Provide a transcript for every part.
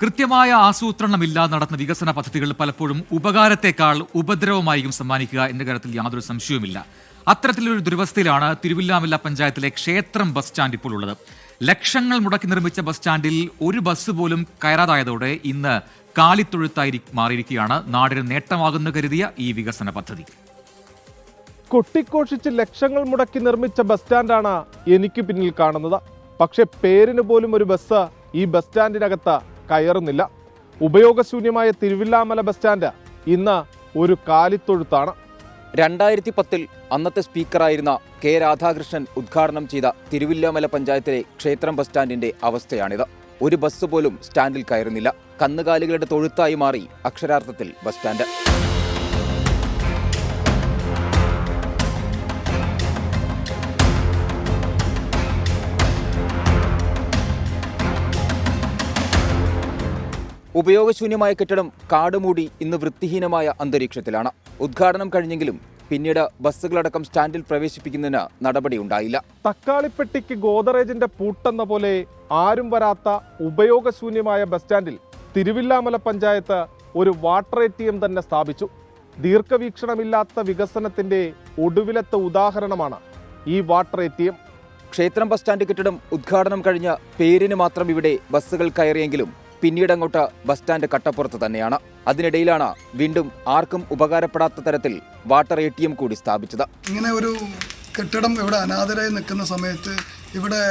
കൃത്യമായ ആസൂത്രണമില്ലാതെ നടത്തുന്ന വികസന പദ്ധതികൾ പലപ്പോഴും ഉപകാരത്തെക്കാൾ ഉപദ്രവമായിരിക്കും സമ്മാനിക്കുക എന്ന കാര്യത്തിൽ യാതൊരു സംശയവുമില്ല. അത്തരത്തിലൊരു ദുരവസ്ഥയിലാണ് തിരുവില്ലാമല പഞ്ചായത്തിലെ ക്ഷേത്രം ബസ് സ്റ്റാൻഡ് ഇപ്പോൾ ഉള്ളത്. ലക്ഷങ്ങൾ മുടക്കി നിർമ്മിച്ച ബസ് സ്റ്റാൻഡിൽ ഒരു ബസ് പോലും കയറാതായതോടെ ഇന്ന് കാലിത്തൊഴുത്തായി മാറിയിരിക്കുകയാണ്. നാടിന് നേട്ടമാകുന്നു കരുതിയ ഈ വികസന പദ്ധതി. കൊട്ടിക്കോഷിച്ച് ലക്ഷങ്ങൾ മുടക്കി നിർമ്മിച്ച ബസ് സ്റ്റാൻഡാണ് എനിക്ക് പിന്നിൽ കാണുന്നത്. പക്ഷെ പേരിന് പോലും ഒരു ബസ് ഈ ബസ് സ്റ്റാൻഡിനകത്ത് കയറുന്നില്ല. ഉപയോഗശൂന്യമായ തിരുവില്ലാമല ബസ് സ്റ്റാൻഡ് ഇന്ന് ഒരു കാലിത്തൊഴുത്താണ്. 2010 അന്നത്തെ സ്പീക്കറായിരുന്ന കെ രാധാകൃഷ്ണൻ ഉദ്ഘാടനം ചെയ്ത തിരുവില്ലാമല പഞ്ചായത്തിലെ ക്ഷേത്രം ബസ് സ്റ്റാൻഡിന്റെ അവസ്ഥയാണിത്. ഒരു ബസ് പോലും സ്റ്റാൻഡിൽ കയറുന്നില്ല. കന്നുകാലികളുടെ തൊഴുത്തായി മാറി അക്ഷരാർത്ഥത്തിൽ ബസ് സ്റ്റാൻഡ്. ഉപയോഗശൂന്യമായ കെട്ടിടം കാടുമൂടി ഇന്ന് വൃത്തിഹീനമായ അന്തരീക്ഷത്തിലാണ്. ഉദ്ഘാടനം കഴിഞ്ഞെങ്കിലും പിന്നീട് ബസ്സുകളടക്കം സ്റ്റാൻഡിൽ പ്രവേശിപ്പിക്കുന്നതിന് നടപടിയുണ്ടായില്ല. തക്കാളിപ്പെട്ടിക്ക് ഗോദറേജിന്റെ പൂട്ടെന്ന പോലെ ആരും വരാത്ത ഉപയോഗശൂന്യമായ ബസ് സ്റ്റാൻഡിൽ തിരുവില്ലാമല പഞ്ചായത്ത് ഒരു വാട്ടർ ATM തന്നെ സ്ഥാപിച്ചു. ദീർഘവീക്ഷണമില്ലാത്ത വികസനത്തിന്റെ ഒടുവിലത്തെ ഉദാഹരണമാണ് ഈ വാട്ടർ ATM. ക്ഷേത്രം ബസ് സ്റ്റാൻഡ് കെട്ടിടം ഉദ്ഘാടനം കഴിഞ്ഞ പേരിന് മാത്രം ഇവിടെ ബസ്സുകൾ കയറിയെങ്കിലും പിന്നീടങ്ങോട്ട് ബസ് സ്റ്റാൻഡ് കട്ടപ്പുറത്ത് തന്നെയാണ്. അതിനിടയിലാണ് വീണ്ടും ആർക്കും ഉപകാരപ്പെടാത്ത തരത്തിൽ വാട്ടർ ATM കൂടി സ്ഥാപിച്ചത്. ഇങ്ങനെ ഒരു കെട്ടിടം ഇവിടെ അനാഥരായി നിൽക്കുന്ന സമയത്ത് ഇവിടെ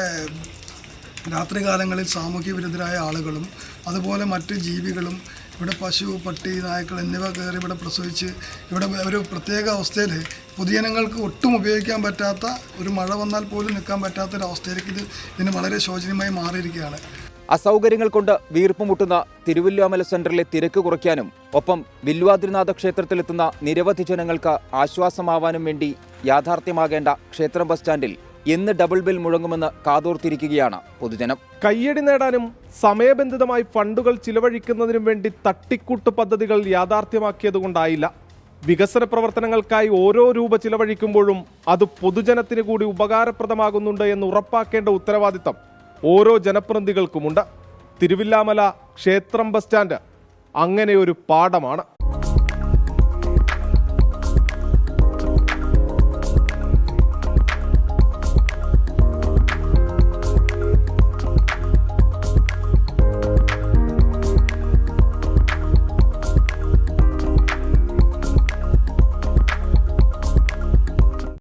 രാത്രികാലങ്ങളിൽ സാമൂഹ്യ വിരുദ്ധരായ ആളുകളും അതുപോലെ മറ്റ് ജീവികളും ഇവിടെ പശു, പട്ടി, നായ്ക്കൾ എന്നിവ കയറി ഇവിടെ പ്രസവിച്ച് ഇവിടെ ഒരു പ്രത്യേക അവസ്ഥയിൽ പൊതുജനങ്ങൾക്ക് ഒട്ടും ഉപയോഗിക്കാൻ പറ്റാത്ത, ഒരു മഴ വന്നാൽ പോലും നിൽക്കാൻ പറ്റാത്തൊരവസ്ഥയിലേക്ക് ഇതിന് വളരെ ശോചനീയമായി മാറിയിരിക്കുകയാണ്. അസൗകര്യങ്ങൾ കൊണ്ട് വീർപ്പുമുട്ടുന്ന തിരുവില്ലാമല സെന്ററിലെ തിരക്ക് കുറയ്ക്കാനും ഒപ്പം വില്വാദ്രിനാഥ ക്ഷേത്രത്തിലെത്തുന്ന നിരവധി ജനങ്ങൾക്ക് ആശ്വാസമാവാനും വേണ്ടി യാഥാർത്ഥ്യമാകേണ്ട ക്ഷേത്രം ബസ് സ്റ്റാൻഡിൽ എന്ന് ഡബിൾ ബെൽ മുഴങ്ങുമെന്ന് കാതോർത്തിരിക്കുകയാണ് പൊതുജനം. കയ്യടി നേടാനും സമയബന്ധിതമായി ഫണ്ടുകൾ ചിലവഴിക്കുന്നതിനും വേണ്ടി തട്ടിക്കൂട്ട് പദ്ധതികൾ യാഥാർത്ഥ്യമാക്കിയതുകൊണ്ടായില്ല. വികസന പ്രവർത്തനങ്ങൾക്കായി ഓരോ രൂപ ചിലവഴിക്കുമ്പോഴും അത് പൊതുജനത്തിന് കൂടി ഉപകാരപ്രദമാകുന്നുണ്ട് എന്ന് ഉറപ്പാക്കേണ്ട ഉത്തരവാദിത്തം ഓരോ ജനപ്രതിനിധികൾക്കുമുണ്ട്. തിരുവില്ലാമല ക്ഷേത്രം ബസ് സ്റ്റാൻഡ് അങ്ങനെ ഒരു പാഠമാണ്.